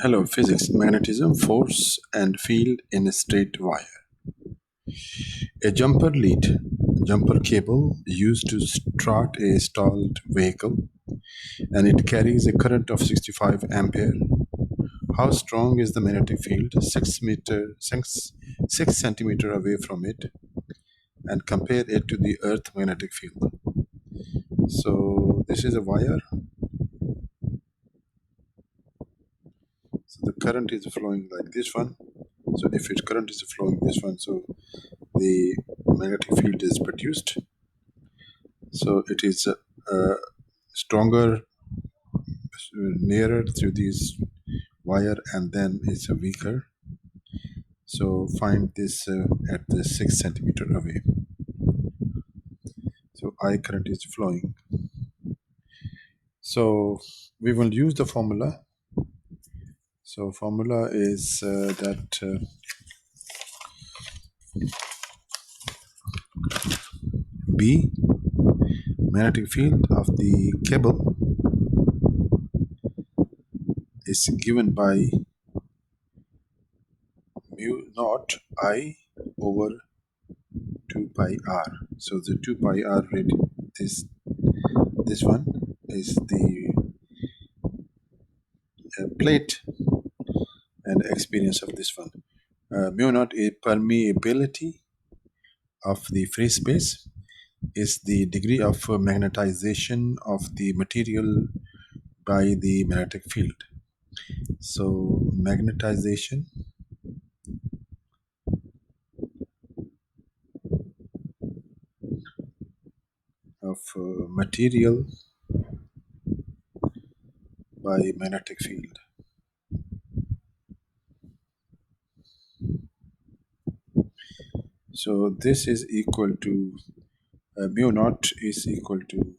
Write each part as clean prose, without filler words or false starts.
Hello, physics, magnetism, force, and field in a straight wire. A jumper cable used to start a stalled vehicle, and it carries a current of 65 ampere. How strong is the magnetic field? 6 centimeter away from it, and compare it to the Earth magnetic field. So this is a wire. So the current is flowing like this one. So if its current is flowing this one, so the magnetic field is produced. So it is stronger nearer to this wire, and then it's a weaker. So find this at the 6 centimeter away. So I current is flowing. So we will use the formula. So formula is that B, magnetic field of the cable, is given by mu naught I over 2 pi r. So the 2 pi r rate, this one is the plate and experience of this one. Mu naught is permeability of the free space, is the degree of magnetization of the material by the magnetic field. So magnetization of material by magnetic field. So this is equal to mu naught is equal to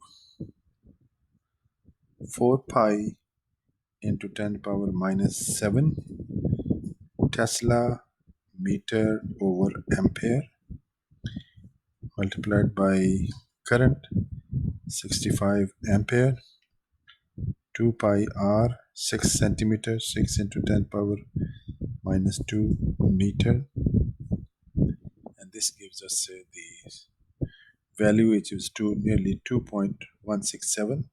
4 pi into 10 power minus 7 Tesla meter over ampere multiplied by current 65 ampere, 2 pi r, 6 centimeter, 6 into 10 power minus 2 meter, and this gives us the value, which is nearly 2.167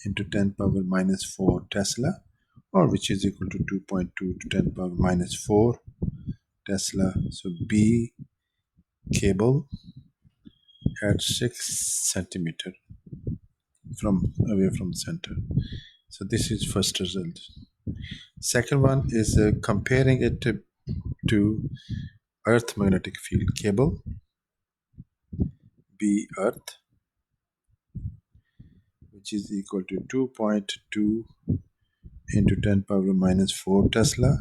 into 10 power minus 4 Tesla, or which is equal to 2.2 to 10 power minus 4 Tesla. So B cable at 6 centimeter from away from center. So this is first result. Second one is comparing it to Earth magnetic field cable, B Earth, which is equal to 2.2 into 10 power minus 4 Tesla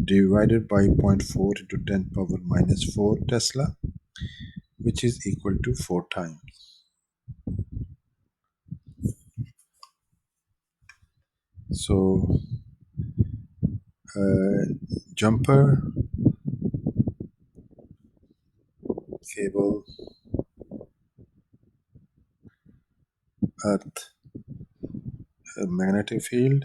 divided by 0.4 into 10 power minus 4 Tesla, which is equal to 4 times. So jumper cable Earth magnetic field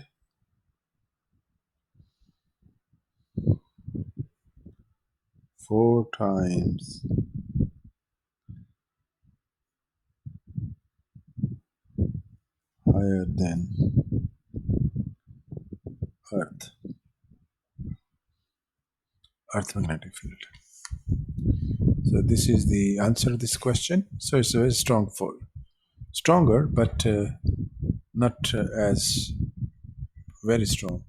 four times higher than Earth magnetic field. So this is the answer to this question. So it's a very strong fold, stronger, but not as very strong.